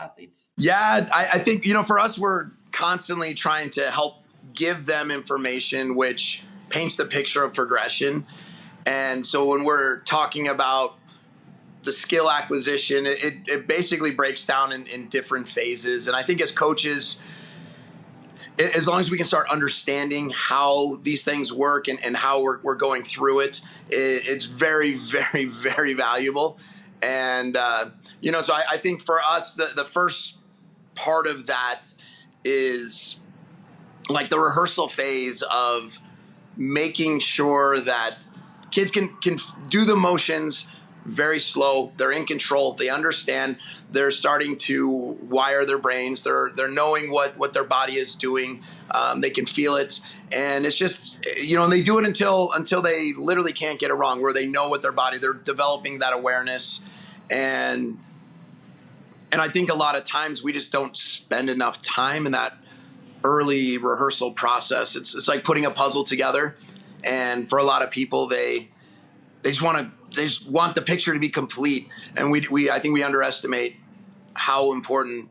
athletes? Yeah, I think, for us, we're constantly trying to help give them information which paints the picture of progression. And so when we're talking about the skill acquisition, it basically breaks down in different phases. And I think as coaches, as long as we can start understanding how these things work and how we're going through it's very, very, very valuable. And, so I think for us, the first part of that is like the rehearsal phase of making sure that kids can do the motions very slow. They're in control. They understand. They're starting to wire their brains. They're knowing what their body is doing. They can feel it, and it's just and they do it until they literally can't get it wrong. Where they know what their body. They're developing that awareness, and I think a lot of times we just don't spend enough time in that early rehearsal process. It's like putting a puzzle together, and for a lot of people, they just want the picture to be complete, and I think we underestimate how important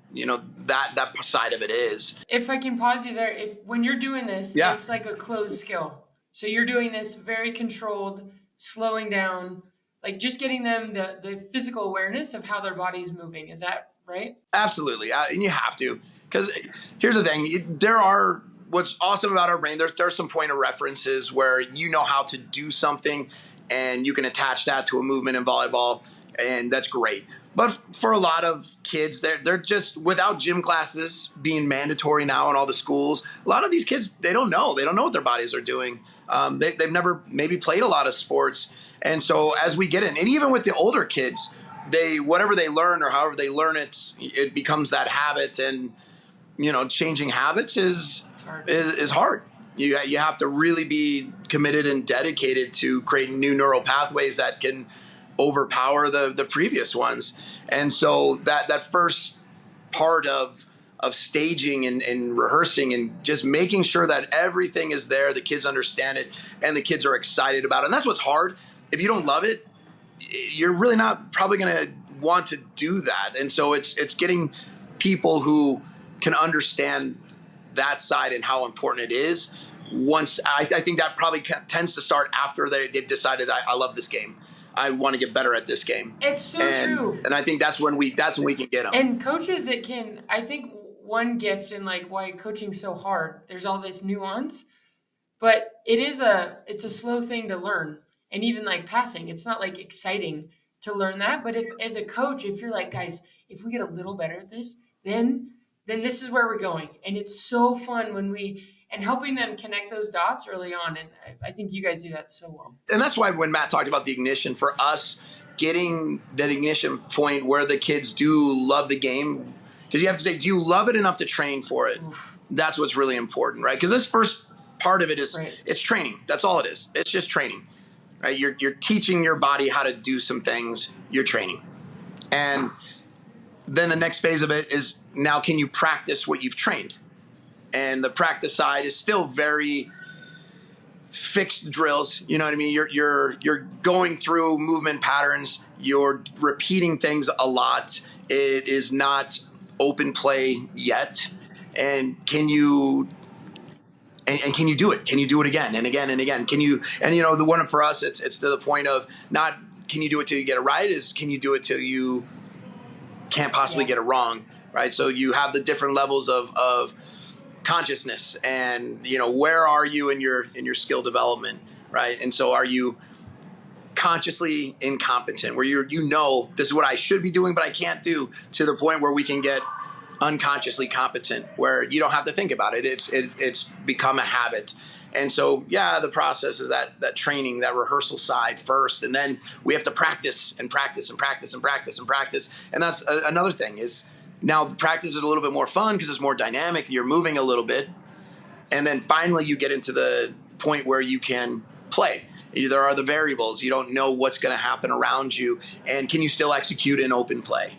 that side of it is. If I can pause you there, when you're doing this, Yeah. It's like a closed skill. So you're doing this very controlled, slowing down, like just getting them the physical awareness of how their body's moving. Is that right? Absolutely, and you have to, because here's the thing: what's awesome about our brain. There's some point of references where you know how to do something, and you can attach that to a movement in volleyball, and that's great. But for a lot of kids, they're just, without gym classes being mandatory now in all the schools, a lot of these kids, they don't know what their bodies are doing. They've never maybe played a lot of sports, and so as we get in, and even with the older kids, whatever they learn or however they learn it becomes that habit, and changing habits is hard. You have to really be committed and dedicated to creating new neural pathways that can overpower the previous ones. And so that first part of staging and rehearsing and just making sure that everything is there, the kids understand it, and the kids are excited about it. And that's what's hard. If you don't love it, you're really not probably going to want to do that. And so it's getting people who can understand that side and how important it is. Once I think that probably tends to start after they've decided I love this game. I want to get better at this game. It's so true. And I think that's when we can get them. And coaches that can, I think one gift and like why coaching's so hard, there's all this nuance, but it's a slow thing to learn. And even like passing, it's not like exciting to learn that. But if as a coach, if you're like, guys, if we get a little better at this, then this is where we're going. And it's so fun and helping them connect those dots early on. And I think you guys do that so well. And that's why when Matt talked about the ignition, for us, getting that ignition point where the kids do love the game, because you have to say, do you love it enough to train for it? Oof. That's what's really important, right? Because this first part of it is It's training. That's all it is. It's just training, right? You're teaching your body how to do some things. You're training. And then the next phase of it is, now can you practice what you've trained? And the practice side is still very fixed drills. You know what I mean? You're going through movement patterns. You're repeating things a lot. It is not open play yet. And can you do it? Can you do it again and again and again? The one for us, it's to the point of not can you do it till you get it right, is can you do it till you can't possibly get it wrong, right? So you have the different levels of consciousness, and where are you in your skill development, right? And so are you consciously incompetent, where this is what I should be doing but I can't do, to the point where we can get unconsciously competent, where you don't have to think about it. It's become a habit. And so the process is that training, that rehearsal side first, and then we have to practice and practice and practice and practice and practice. And that's another thing is, now the practice is a little bit more fun because it's more dynamic. You're moving a little bit. And then finally you get into the point where you can play. There are the variables. You don't know what's going to happen around you. And can you still execute in open play?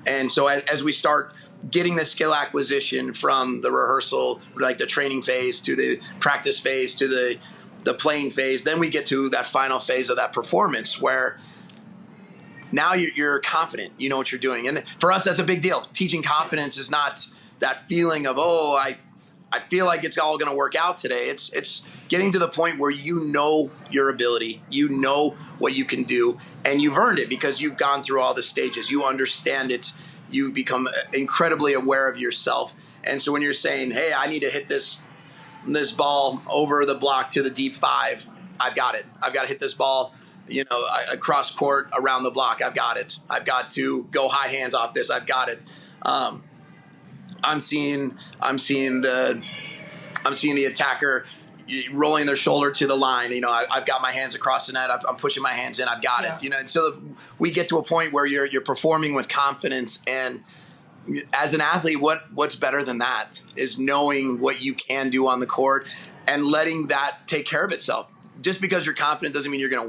And so as we start getting the skill acquisition from the rehearsal, like the training phase, to the practice phase, to the playing phase, then we get to that final phase of that performance, where now you're confident. You know what you're doing. And for us, that's a big deal. Teaching confidence is not that feeling of, oh, I feel like it's all going to work out today. It's getting to the point where you know your ability, you know what you can do, and you've earned it because you've gone through all the stages. You understand it. You become incredibly aware of yourself. And so when you're saying, hey, I need to hit this ball over the block to the deep 5, I've got it. I've got to hit this ball, across court around the block. I've got it. I've got to go high hands off this. I've got it. I'm seeing the attacker rolling their shoulder to the line. I've got my hands across the net. I'm pushing my hands in. I've got it. And so we get to a point where you're performing with confidence. And as an athlete, what's better than that is knowing what you can do on the court and letting that take care of itself. Just because you're confident doesn't mean you're going to win.